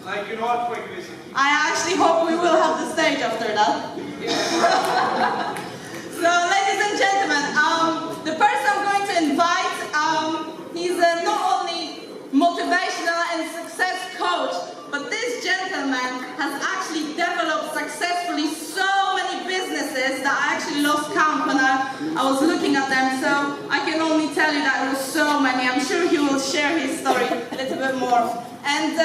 Like an earthquake visit. I actually hope we will have the stage after that. So, ladies and gentlemen, the person I'm going to invite, he's not only motivational and success coach, but this gentleman has actually developed successfully so many businesses that I actually lost count when I was looking at them. So I can only tell you that it was so many. I'm sure he will share his story a little bit more. And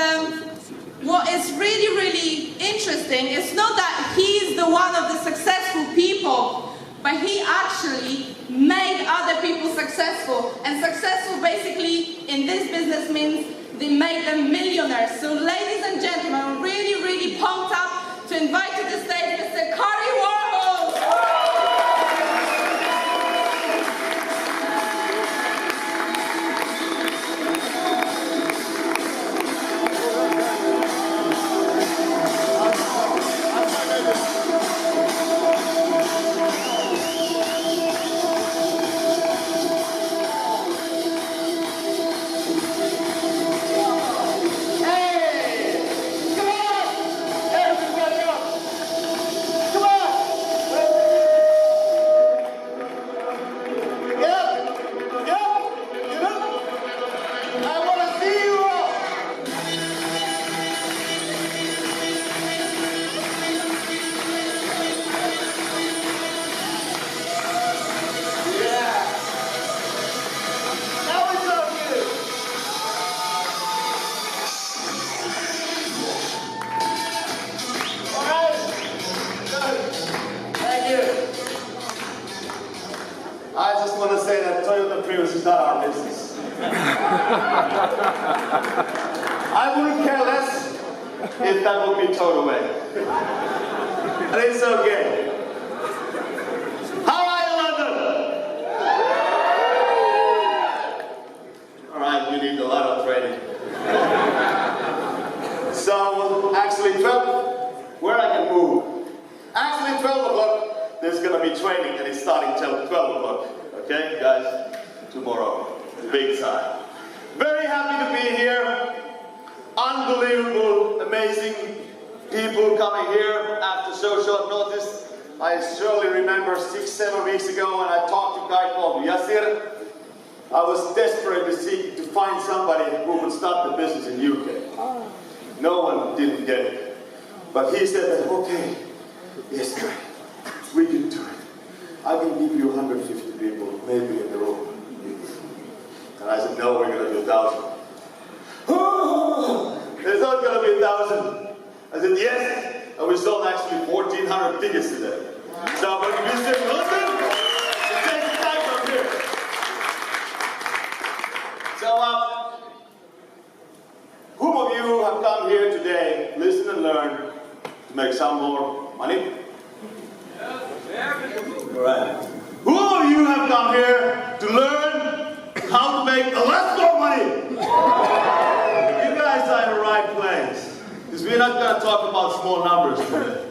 what is really, really interesting is not that he's the one of the successful people, but he actually made other people successful. And successful basically in this business means they made them millionaires. So ladies and gentlemen, I'm really, really pumped up to invite to the stage Mr. Kari London. I just want to say that Toyota Prius is not our business. I wouldn't care less if that would be towed away. And it's okay. How are you, London? Alright, you need a lot of training. So, actually 12, where I can move. Actually 12 o'clock. There's going to be training and it's starting till 12 o'clock. Okay, guys? Tomorrow. Big time. Very happy to be here. Unbelievable, amazing people coming here after so short notice. I surely remember 6-7 weeks ago when I talked to a guy called Yasir. I was desperate to find somebody who would start the business in UK. No one didn't get it. But he said that, okay, yes, guy. We can do it. I can give you 150 people, maybe in the room. And I said, no, we're going to do 1,000. There's not going to be 1,000. I said, yes. And we sold actually 1,400 tickets today. So, but if you say, listen, it takes time from here. So, whom of you have come here today, listen and learn, to make some more money? Alright. Who of you have come here to learn how to make a lot more money? You guys are in the right place. Because we're not going to talk about small numbers today.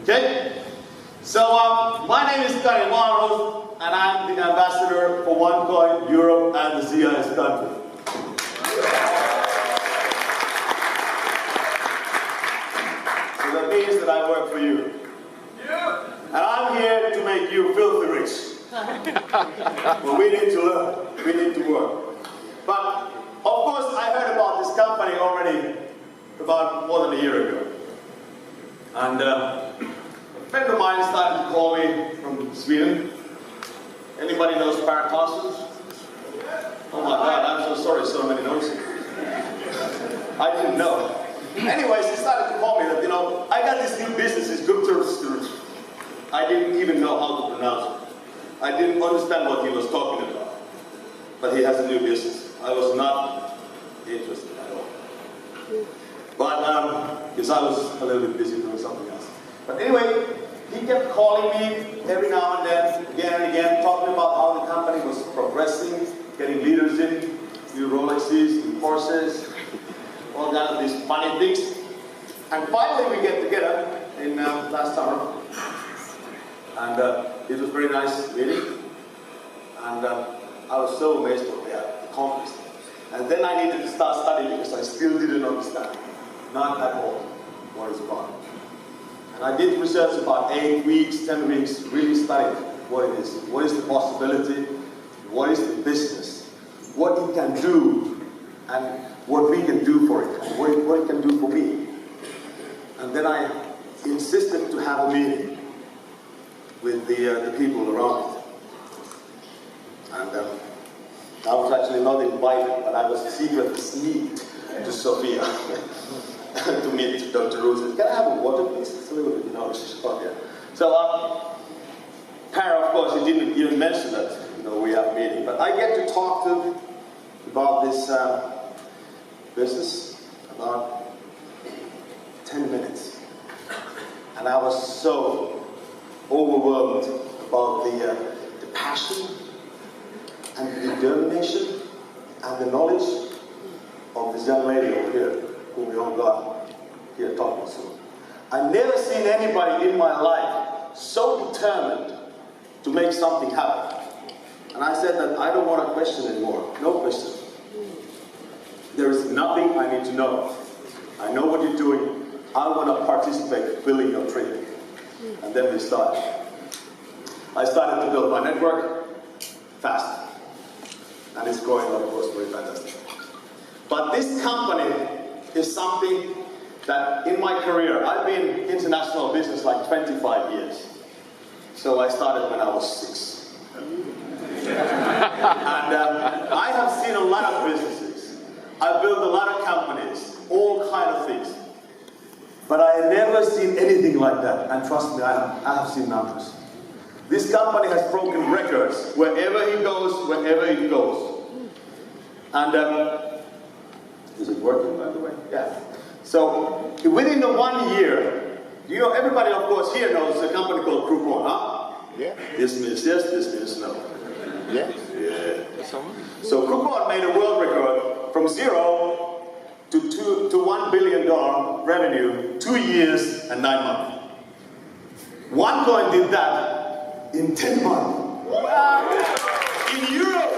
Okay? So, my name is Kari London, and I'm the ambassador for OneCoin, Europe, and the CIS country. So that means that I work for you. And I'm here to make you filthy rich. But we need to learn. We need to work. But, of course, I heard about this company already about more than a year ago. And a friend of mine started to call me from Sweden. Anybody knows Paracastles? Oh my God, I'm so sorry, so many knows it. I didn't know. Anyways, he started to call me that, I got this new business, it's good to I didn't even know how to pronounce it. I didn't understand what he was talking about. But he has a new business. I was not interested at all. But, because I was a little bit busy doing something else. But anyway, he kept calling me every now and then, again and again, talking about how the company was progressing, getting leaders in, new Rolexes, new Porsches, all kinds of these funny things. And finally we get together in last summer. And it was very nice meeting. And I was so amazed what they had accomplished. And then I needed to start studying because I still didn't understand. not at all what it's about. And I did research about 8 weeks, 10 weeks, really studied what it is. What is the possibility? What is the business? What it can do, and what we can do for it, and what it can do for me. And then I insisted to have a meeting with the people around it. And I was actually not invited, but I was secretly sneaked to Sofia to meet Dr. Rose. Can I have a water, please? It's a little bit, she's hot here. So, Kara, of course, he didn't even mention that, we have a meeting. But I get to talk to him about this business about 10 minutes. And I was so overwhelmed about the passion and the determination and the knowledge of this young lady over here, whom we all got here talking to. I've never seen anybody in my life so determined to make something happen. And I said that I don't want a question anymore. No question. There is nothing I need to know. I know what you're doing. I want to participate, filling your dream. And then we started. I started to build my network fast. And it's going, of course, very fantastic. But this company is something that in my career, I've been in international business like 25 years. So I started when I was 6. And I have seen a lot of businesses. I've built a lot of companies, all kind of things. But I have never seen anything like that. And trust me, I have seen numbers. This company has broken records wherever it goes, wherever it goes. And is it working, by the way? Yeah. So within the 1 year, everybody, of course, here knows a company called Groupon, huh? Yeah. This means yes, this means no. Yeah. Yeah. So Groupon made a world record from 0 to $1 billion revenue, 2 years and 9 months. OneCoin did that in 10 months. Wow. In Europe.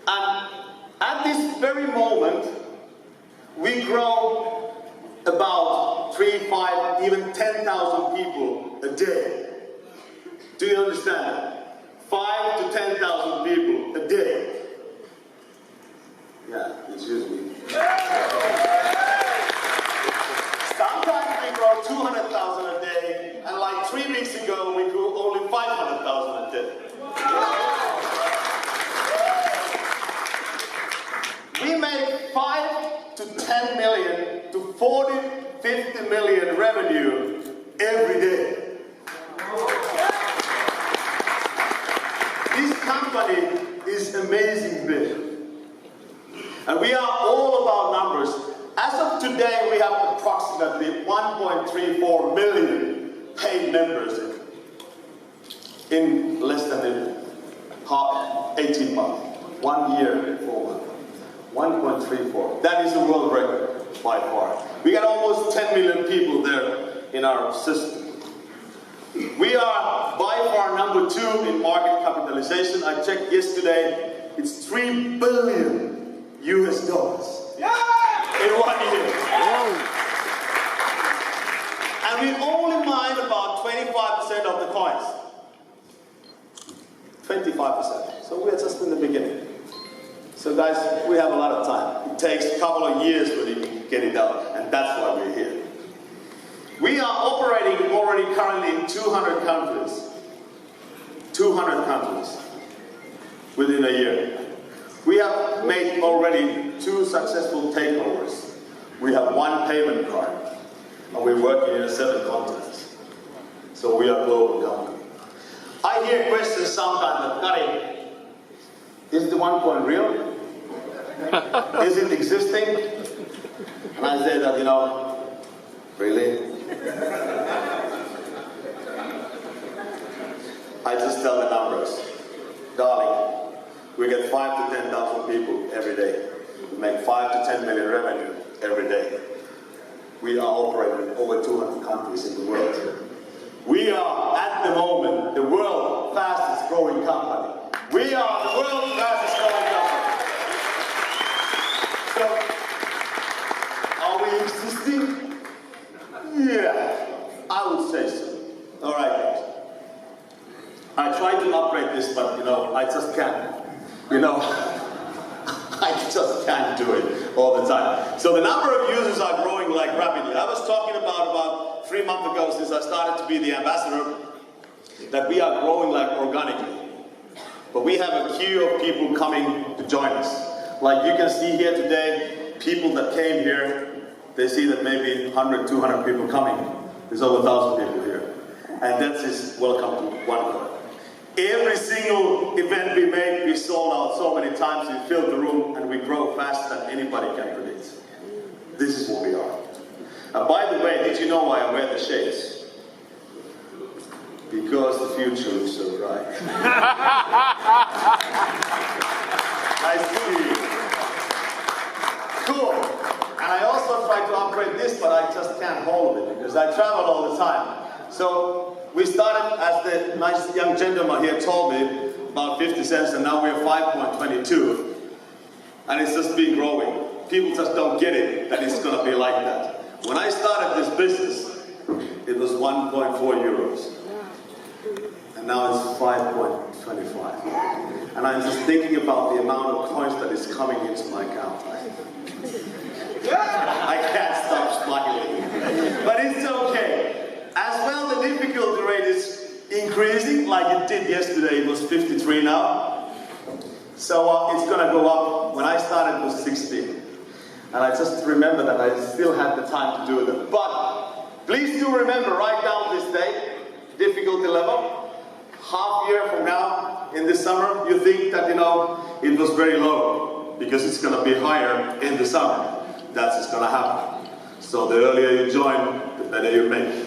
And at this very moment, we grow about 3, 5, even 10,000 people a day. Do you understand that? 5 to 10,000 people a day. Yeah, excuse me. Sometimes we grow 200,000 a day, and like 3 weeks ago, we grew only 500,000 a day. We make 5 to 10 million to 40, 50 million revenue every day. This company is amazing big. And we are all about numbers. As of today, we have approximately 1.34 million paid members in less than 18 months. 1 year and 4 months. 1.34. That is a world record by far. We got almost 10 million people there in our system. We are by far number 2 in market capitalization. I checked yesterday. It's $3 billion US dollars. Yeah! In 1 year. And we only mine about 25% of the coins. 25%. So we're just in the beginning. So guys, we have a lot of time. It takes a couple of years for you to get it out, and that's why we're here. We are operating already currently in 200 countries. 200 countries within a year. We have made already 2 successful takeovers. We have 1 payment card, and we're working in 7 continents. So we are a global company. I hear questions sometimes that, Kari, is the OneCoin real? Is it existing? And I say that, really? I just tell the numbers. Darling, we get 5 to 10,000 people every day. We make 5 to 10 million revenue every day. We are operating in over 200 countries in the world. We are, at the moment, the world's fastest growing company. We are the world's fastest growing company. can't. You know, I just can't do it all the time. So the number of users are growing like rapidly. I was talking about 3 months ago, since I started to be the ambassador, that we are growing like organically. But we have a queue of people coming to join us. Like you can see here today, people that came here, they see that maybe 100, 200 people coming. There's over 1,000 people here. And that's his welcome to OneCoin. Every single event we make, we sold out so many times, we filled the room, and we grow faster than anybody can predict. This is what we are. And by the way, did you know why I wear the shades? Because the future looks so bright. Nice to see you. Cool. And I also try to upgrade this, but I just can't hold it because I travel all the time. So we started, as the nice young gentleman here told me, about 50 cents, and now we're 5.22. And it's just been growing. People just don't get it, that it's going to be like that. When I started this business, it was 1.4 euros. And now it's 5.25. And I'm just thinking about the amount of coins that is coming into my account. I can't stop smiling. But it's okay. As well, the difficulty rate is increasing, like it did yesterday. It was 53 now. So it's going to go up. When I started, it was 16. And I just remember that I still had the time to do that. But please do remember, write down this date, difficulty level. Half year from now, in the summer, you think that, you know, it was very low. Because it's going to be higher in the summer. That's what's going to happen. So the earlier you join, the better you make.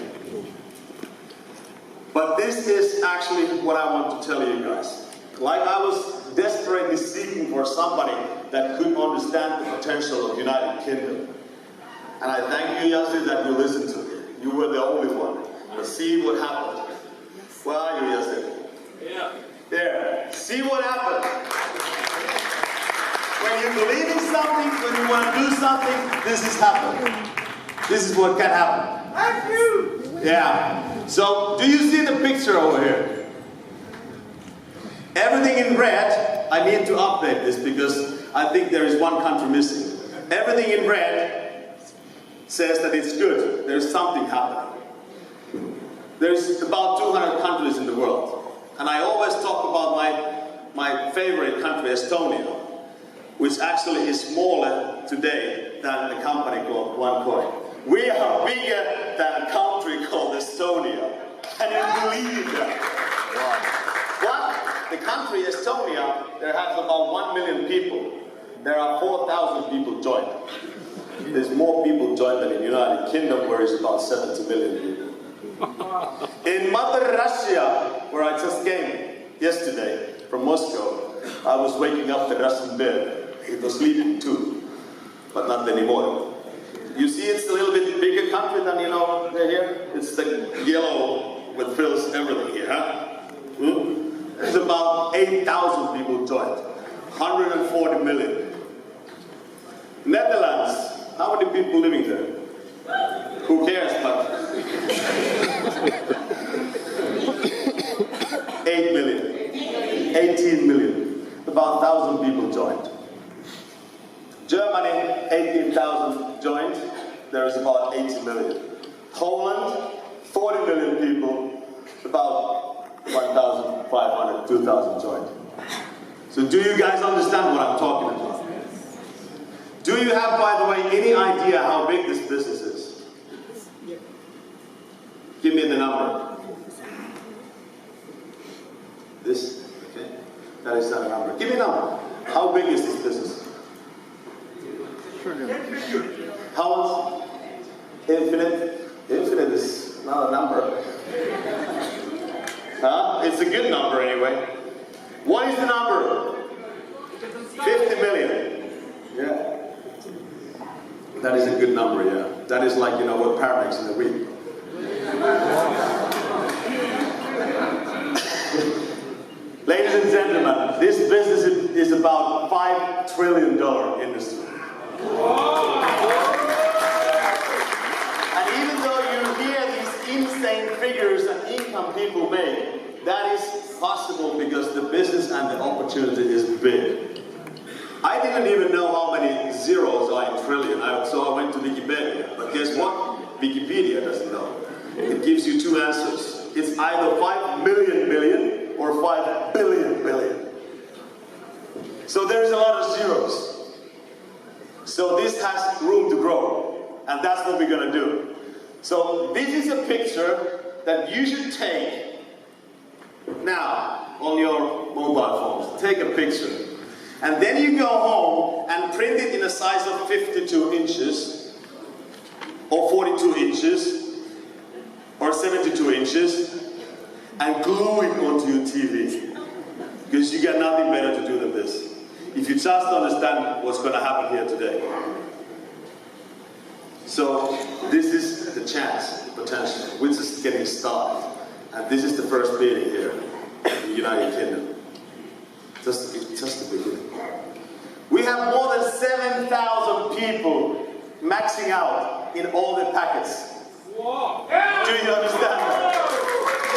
But this is actually what I want to tell you guys. Like I was desperately seeking for somebody that could understand the potential of United Kingdom. And I thank you, Yassi, that you listened to me. You were the only one. But see what happened. Where are you, Yassi? Yeah. There. See what happened. When you believe in something, when you want to do something, this is happening. This is what can happen. Thank you. Yeah. So, do you see the picture over here? Everything in red, I need to update this because I think there is one country missing. Everything in red says that it's good. There's something happening. There's about 200 countries in the world. And I always talk about my favorite country, Estonia, which actually is smaller today than the company called OneCoin. We are bigger than a country called Estonia. Can you believe that? What? The country Estonia, there has about 1 million people. There are 4,000 people joined. There's more people joined than in the United Kingdom, where it's about 70 million people. In Mother Russia, where I just came yesterday from Moscow, I was waking up the Russian bear. It was sleeping too, but not anymore. You see, it's a little bit bigger country than, you know, here. It's the yellow with fills everything here, huh? There's about 8,000 people joined. 140 million. Netherlands, how many people living there? Who cares, but 8 million, 18 million, about 1,000 people joined. Germany, 18,000 joined, there is about 80 million. Poland, 40 million people, about 1,500, 2,000 joined. So do you guys understand what I'm talking about? Do you have, by the way, any idea how big this business is? Give me the number. This? Okay. That is not a number. Give me a number. How big is this business? How much? Infinite? Infinite is not a number. Huh? It's a good number anyway. What is the number? 50 million. Yeah. That is a good number, yeah. That is like, you know, what Par makes in a week. Ladies and gentlemen, this business is about $5 trillion industry. And even though you hear these insane figures and income people make, that is possible because the business and the opportunity is big. I didn't even know how many zeros are in trillion, so I went to Wikipedia. But guess what? Wikipedia doesn't know. It gives you two answers. It's either 5 million billion or 5 billion billion. So there's a lot of zeros. So this has room to grow, and that's what we're going to do. So this is a picture that you should take now on your mobile phones. Take a picture. And then you go home and print it in a size of 52 inches, or 42 inches, or 72 inches, and glue it onto your TV. Because you got nothing better to do than this. If you just understand what's going to happen here today. So this is the chance, the potential. We're just getting started. And this is the first meeting here in the United Kingdom. Just the beginning. We have more than 7,000 people maxing out in all the packets. Whoa. Do you understand that?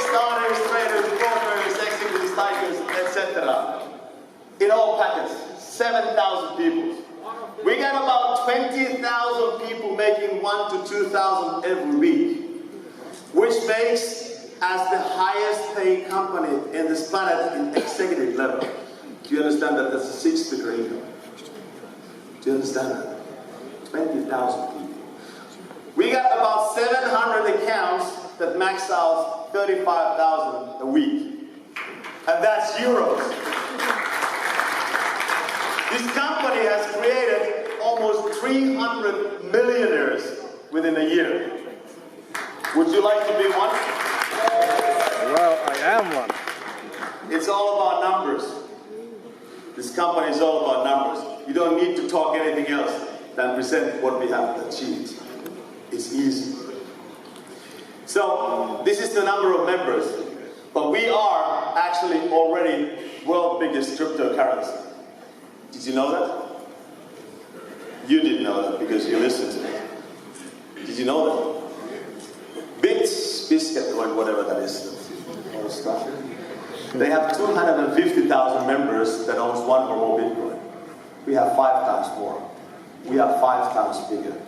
Starters, traders, brokers, executives, tigers, etc. In all packets, 7,000 people. We got about 20,000 people making 1,000 to 2,000 every week, which makes us the highest paying company in this planet in executive level. Do you understand that that's a 6-figure income? Do you understand that? 20,000 people. We got about 700 accounts that max out 35,000 a week. And that's euros. This company has created almost 300 millionaires within a year. Would you like to be one? Well, I am one. It's all about numbers. This company is all about numbers. You don't need to talk anything else than present what we have achieved. It's easy. So, this is the number of members. But we are actually already world's biggest cryptocurrency. Did you know that? You didn't know that because you listened to me. Did you know that? Bits, biscuit, or whatever that is. All stuff. They have 250,000 members that owns 1 or more Bitcoin. We have 5 times more. We are 5 times bigger.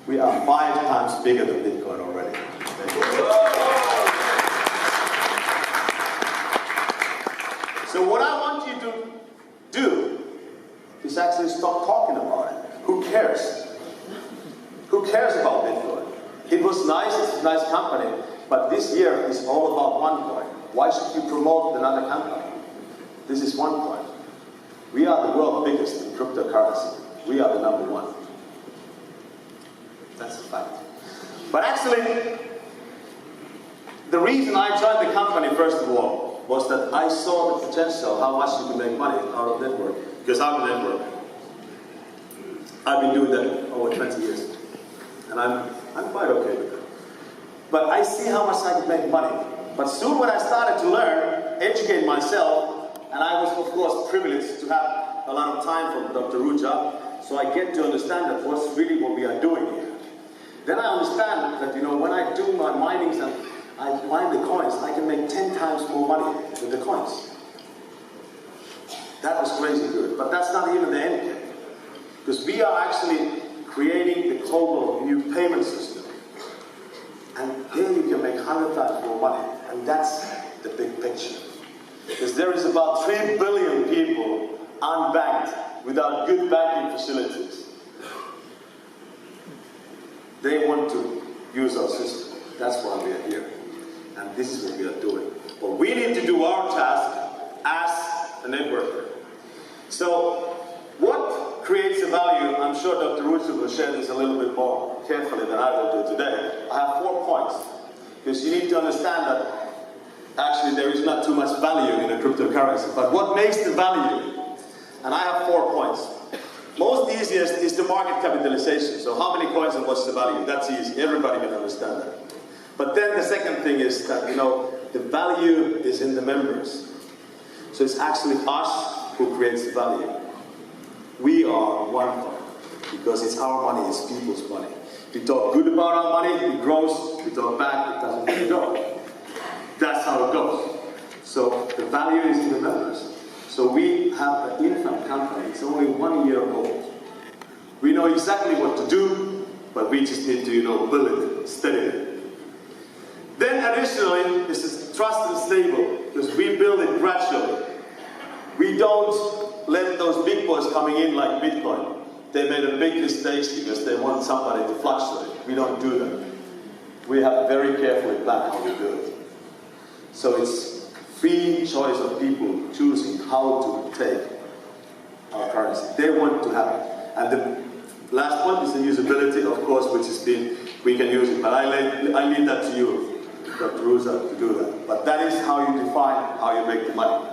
We are 5 times bigger than Bitcoin already. So what I want you to do is actually stop talking about it. Who cares? Who cares about Bitcoin? It was nice, it's a nice company, but this year is all about one coin. Why should you promote another company? This is one coin. We are the world's biggest in cryptocurrency. We are the number 1. That's a fact. But actually, the reason I joined the company, first of all, was that I saw the potential, how much you can make money out of network. Because I'm a network. I've been doing that over 20 years. And I'm quite okay with it. But I see how much I can make money. But soon when I started to learn, educate myself, and I was of course privileged to have a lot of time from Dr. Ruja, so I get to understand that what's really what we are doing here. Then I understand that, when I do my minings and I mine the coins, I can make 10 times more money with the coins. That was crazy good, but that's not even the end game. Because we are actually creating the global new payment system. And here you can make 100 times more money. And that's the big picture. Because there is about 3 billion people unbanked without good banking facilities. They want to use our system. That's why we are here. And this is what we are doing. But we need to do our task as a networker. So, what creates a value? I'm sure Dr. Ruja will share this a little bit more carefully than I will do today. I have 4 points. Because you need to understand that actually there is not too much value in a cryptocurrency. But what makes the value? And I have 4 points. Most easiest is the market capitalization. So how many coins and what's the value? That's easy. Everybody can understand that. But then the second thing is that, the value is in the members. So it's actually us who creates the value. We are one coin. Because it's our money, it's people's money. We talk good about our money, it grows. We talk bad, it doesn't grow. That's how it goes. So the value is in the members. So we have an infant company. It's only 1 year old. We know exactly what to do, but we just need to, build it steadily. Then additionally, this is trust and stable, because we build it gradually. We don't let those big boys coming in like Bitcoin. They made a big mistake because they want somebody to fluctuate. We don't do that. We have very carefully planned how we do it. So it's free choice of people choosing how to take our currency. They want to have it. And the last one is the usability, of course, which has been, we can use it, but I leave that to you, Dr. Rusa, to do that. But that is how you define how you make the money.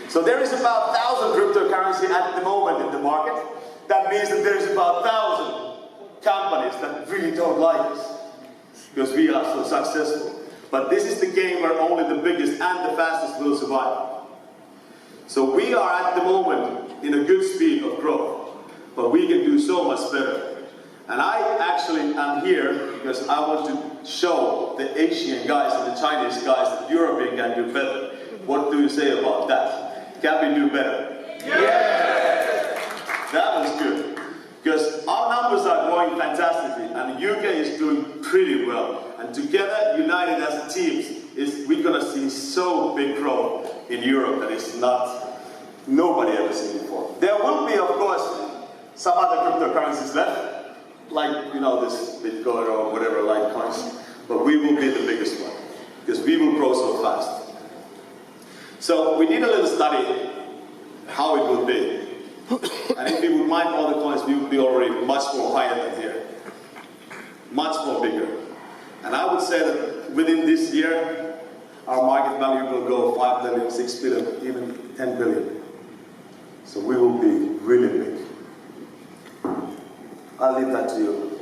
So there is about 1,000 cryptocurrency at the moment in the market. That means that there's about 1,000 companies that really don't like us because we are so successful. But this is the game where only the biggest and the fastest will survive. So we are at the moment in a good speed of growth, but we can do so much better. And I actually am here because I want to show the Asian guys and the Chinese guys that European can do better. What do you say about that? Can we do better? Yeah! That was good. Because our numbers are growing fantastically and the UK is doing pretty well. And together, united as teams, we're going to see so big growth in Europe that it's nobody ever seen before. There will be, of course, some other cryptocurrencies left, like, this Bitcoin or whatever, Litecoins, but we will be the biggest one, because we will grow so fast. So we did a little study how it would be. And if we would mine all the coins, we would be already much more higher than here. Much more bigger. And I would say that within this year, our market value will go 5 billion, 6 billion, even 10 billion. So we will be really big. I'll leave that to you.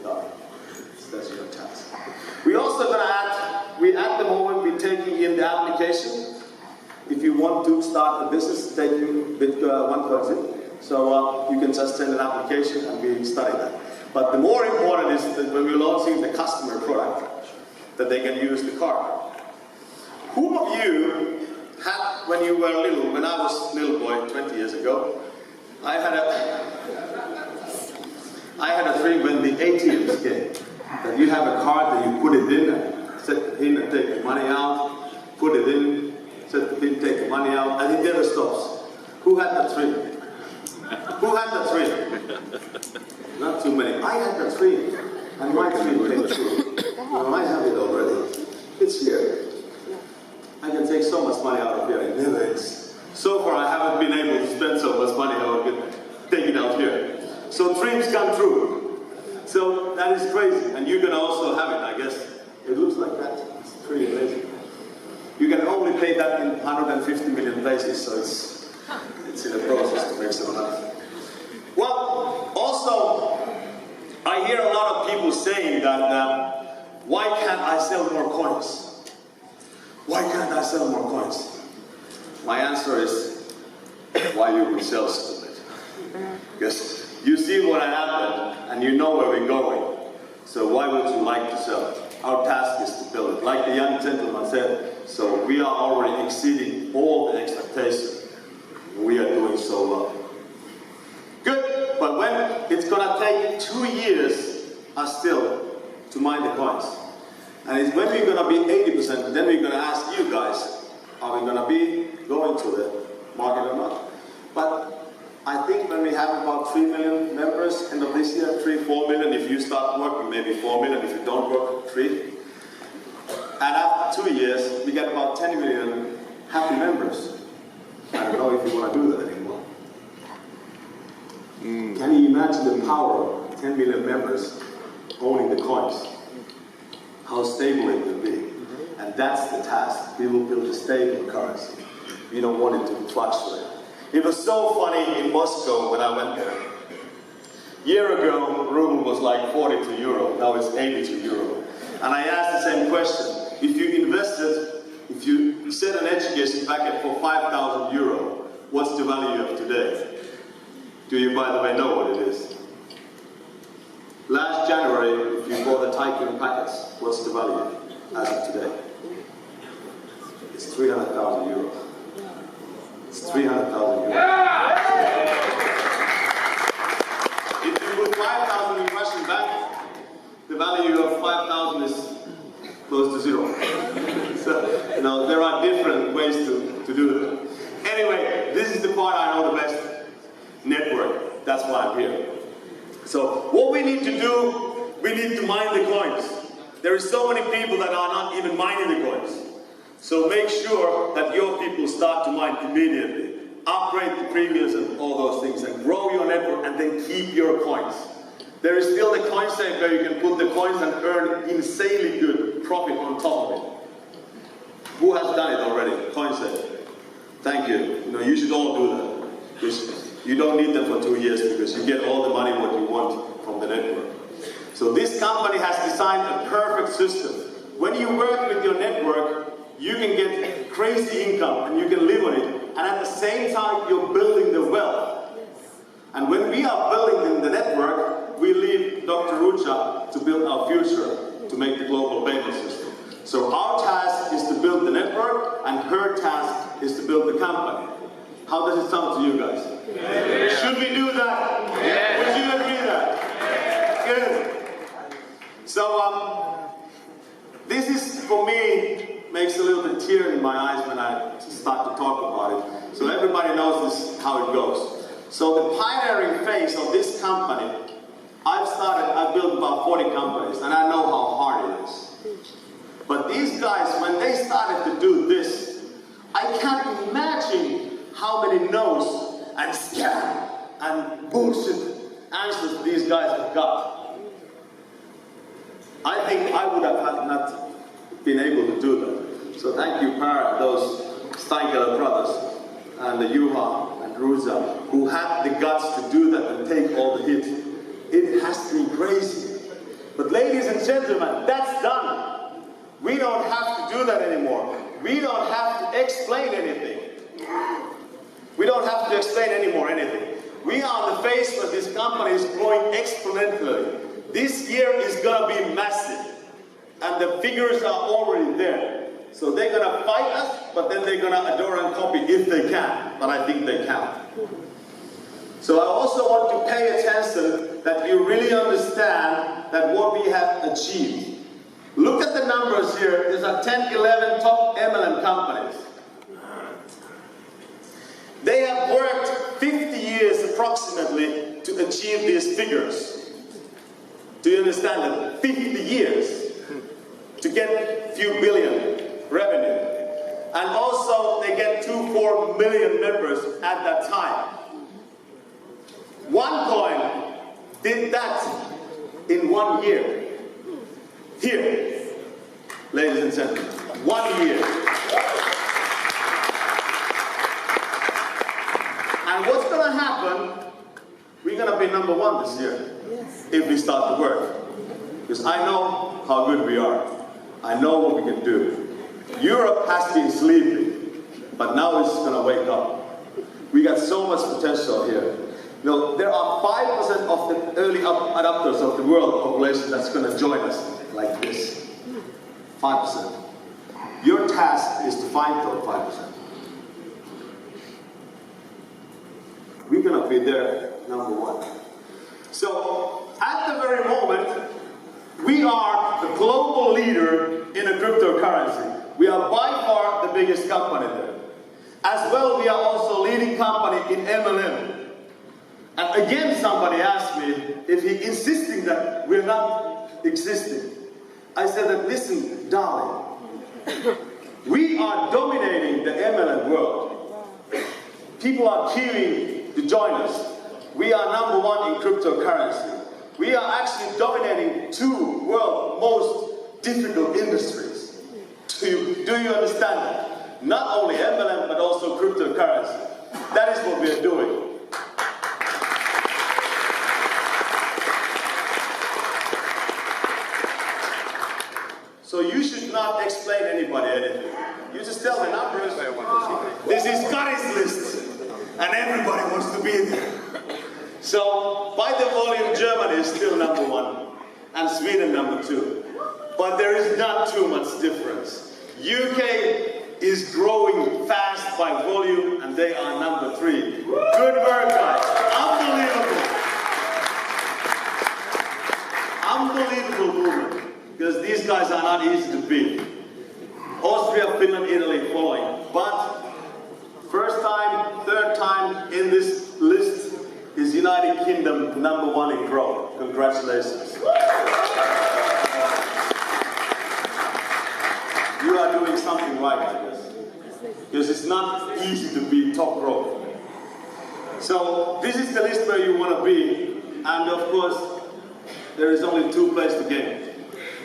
That's your task. We're also going to add, at the moment, we're taking in the application. If you want to start a business, take Bitcoin 1.0. So you can just send an application and we study that. But the more important is that when we're launching the customer product, that they can use the card. Who of you had, when you were little, when I was a little boy 20 years ago, I had a dream when the ATMs came, that you have a card that you put it in and set the pin and take the money out, put it in, set the pin, take the money out, and it never stops. Who had that dream? Who had that dream? Not too many. I had that dream, and my dream came true. I have it already. It's here. I can take so much money out of here. It never is. So far, I haven't been able to spend so much money how I can take it out here. So dreams come true. So that is crazy, and you can also have it, I guess. It looks like that. It's pretty amazing. You can only pay that in 150 million places, so it's in the process to make some money. Well, also, I hear a lot of people saying that, why can't I sell more coins? Why can't I sell more coins? My answer is, why you would sell stupid? Because you see what happened, and you know where we're going. So why would you like to sell it? Our task is to build it. Like the young gentleman said, so we are already exceeding all the expectations. We are doing so well. Good, but when it's gonna take 2 years still to mine the coins. And it's when we're gonna be 80%, then we're gonna ask you guys, are we gonna be going to the market or not? But I think when we have about 3 million members end of this year, 3-4 million, if you start working, maybe 4 million, if you don't work, 3. And after 2 years, we get about 10 million happy members. I don't know if you want to do that anymore. Can you imagine the power of 10 million members owning the coins? How stable it will be. And that's the task. We will build a stable currency. We don't want it to fluctuate. It was so funny in Moscow when I went there. A year ago, ruble was like 42 euro. Now it's 82 euro. And I asked the same question. If you invested, if you set an education packet for 5,000 euro, what's the value of today? Do you, by the way, know what it is? Last January, if you bought the Tycoon packets, what's the value as of today? It's It's 300,000 euros. It's 300,000 euros. If you put 5,000 in Russian bank, the value of 5,000 is close to zero. So, there are different ways to do that. Anyway, this is the part I know the best. Network. That's why I'm here. So, what we need to do, we need to mine the coins. There are so many people that are not even mining the coins. So make sure that your people start to mine immediately. Upgrade the premiums and all those things and grow your network and then keep your coins. There is still the coin safe where you can put the coins and earn insanely good profit on top of it. Who has done it already? Coin safe. Thank you. You should all do that. Because you don't need them for 2 years because you get all the money what you want from the network. So this company has designed a perfect system. When you work with your network, you can get crazy income and you can live on it. And at the same time, you're building the wealth. And when we are building the network, we leave Dr. Rucha to build our future to make the global payment system. So our task is to build the network and her task is to build the company. How does it sound to you guys? Yeah. Should we do that? Yeah. Would you agree that? Yeah. Good. So, this is, for me, makes a little bit tear in my eyes when I start to talk about it. So everybody knows this, how it goes. So the pioneering phase of this company, I've built about 40 companies, and I know how hard it is. But these guys, when they started to do this, I can't imagine how many no's and scam and bullshit answers these guys have got. I think I would have not been able to do that. So thank you, Per, those Steiger brothers, and the Juha and Ruza, who had the guts to do that and take all the hits. It has been crazy. But ladies and gentlemen, that's done. We don't have to do that anymore. We don't have to explain anything. We don't have to explain anymore anything. We are on the phase where this company is growing exponentially. This year is going to be massive. And the figures are already there. So they're going to fight us, but then they're going to adore and copy if they can. But I think they can. So I also want to pay attention that you really understand that what we have achieved. Look at the numbers here. There's a 10, 11 top MLM companies. They have worked 50 years approximately to achieve these figures. Do you understand that? 50 years to get a few billion revenue. And also they get 2-4 million members at that time. OneCoin did that in 1 year. Here, ladies and gentlemen, 1 year. And what's going to happen, we're going to be number 1 this year. Yes. If we start to work. Because I know how good we are. I know what we can do. Europe has been sleeping, but now it's going to wake up. We got so much potential here. There are 5% of the early adopters of the world population that's going to join us like this. 5%. Your task is to find those 5%. We're going to be there, number 1. So, at the very moment, we are the global leader in a cryptocurrency. We are by far the biggest company there. As well, we are also leading company in MLM. And again, somebody asked me if he insisting that we're not existing. I said that, listen, darling, we are dominating the MLM world. People are queuing to join us. We are number 1 in cryptocurrency. We are actually dominating 2 world's most difficult industries. Do you understand that? Not only MLM, but also cryptocurrency. That is what we are doing. So you should not explain anybody anything. You just tell the numbers. This is Kari's list. And everybody wants to be there. So, by the volume, Germany is still number 1. And Sweden number 2. But there is not too much difference. UK is growing fast by volume, and they are number 3. Good work, guys. Unbelievable. Unbelievable movement, because these guys are not easy to beat. Austria, Finland, Italy following. But first time, third time in this list is United Kingdom, number 1 in growth. Congratulations. You are doing something right, I guess. Because it's not easy to be top growth. So this is the list where you want to be. And of course, there is only 2 places to gain.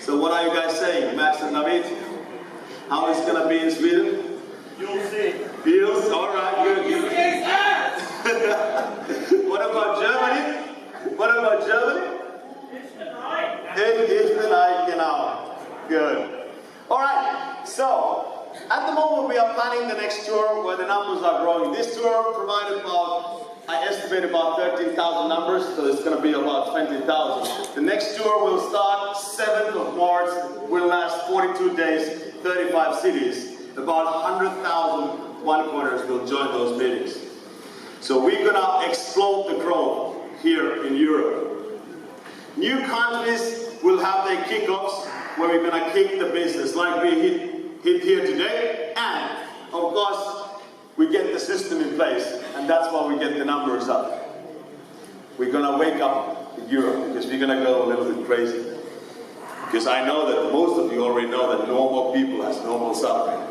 So what are you guys saying, Max and David? How is it going to be in Sweden? You'll see. Feels? All right, good. What about Germany? What about Germany? It's the night, Good. All right, so at the moment we are planning the next tour where the numbers are growing. This tour provided about, I estimate about 13,000 numbers, so it's going to be about 20,000. The next tour will start 7th of March, will last 42 days, 35 cities. About 100,000 one-pointers will join those meetings. So we're going to explode the growth here in Europe. New countries will have their kickoffs where we're going to kick the business like we hit here today. And, of course, we get the system in place. And that's why we get the numbers up. We're going to wake up in Europe because we're going to go a little bit crazy. Because I know that most of you already know that normal people has normal suffering.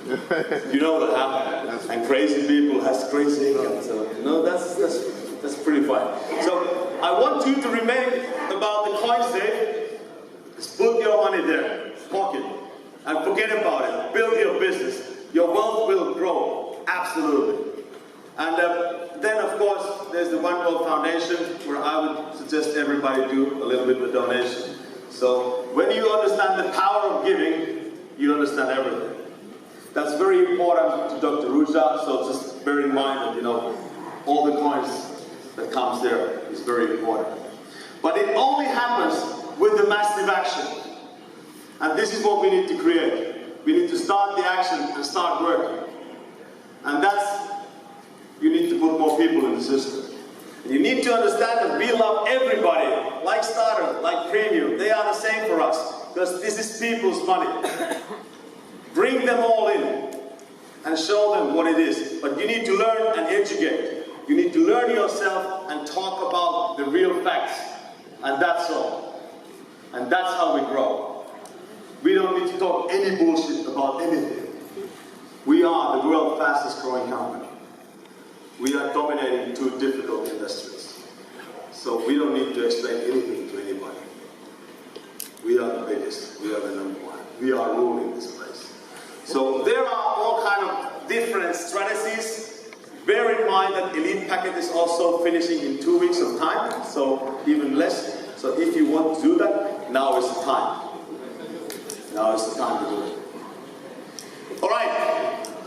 You know that, huh? And crazy people has crazy income. So, that's pretty fine. So, I want you to remain about the coin safe. Just put your money there, pocket, and forget about it. Build your business. Your wealth will grow, absolutely. And then, of course, there's the One World Foundation, where I would suggest everybody do a little bit of a donation. So, when you understand the power of giving, you understand everything. That's very important to Dr. Ruja, so just bear in mind that, all the coins that comes there is very important. But it only happens with the massive action. And this is what we need to create. We need to start the action and start working. And you need to put more people in the system. And you need to understand that we love everybody, like Starter, like Premium. They are the same for us, because this is people's money. Bring them all in and show them what it is. But you need to learn and educate. You need to learn yourself and talk about the real facts. And that's all. And that's how we grow. We don't need to talk any bullshit about anything. We are the world's fastest growing company. We are dominating 2 difficult industries. So we don't need to explain anything to anybody. We are the biggest. We are the number 1. We are ruling this place. So there are all kind of different strategies. Bear in mind that Elite Packet is also finishing in 2 weeks of time, so even less. So if you want to do that, now is the time. Now is the time to do it. All right,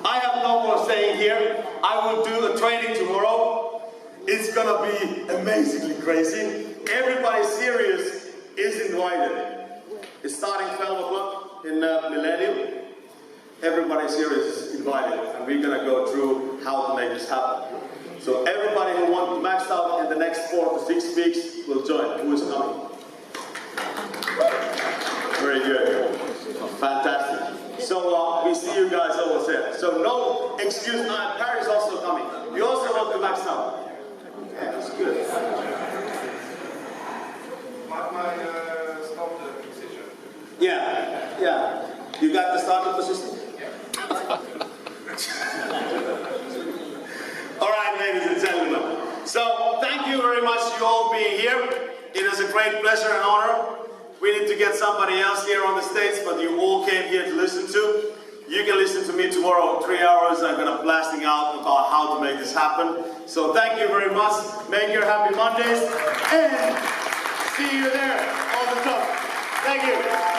I have no more saying here. I will do a training tomorrow. It's gonna be amazingly crazy. Everybody serious is invited. It's starting 12 o'clock in Millennium. Everybody serious is invited, and we're gonna go through how to make this happen. So everybody who wants to max out in the next 4 to 6 weeks will join. Who is coming? Very good. Fantastic. So we see you guys over there. So no excuse. Kari is also coming. You also want to max out. Yeah, that's good. My starter position. Yeah. You got the starter position? All right, ladies and gentlemen. So thank you very much, you all being here. It is a great pleasure and honor. We need to get somebody else here on the stage, but you all came here to listen to. You can listen to me tomorrow, 3 hours. I'm going to blasting out about how to make this happen. So thank you very much. Make your happy Mondays, and see you there on the top. Thank you.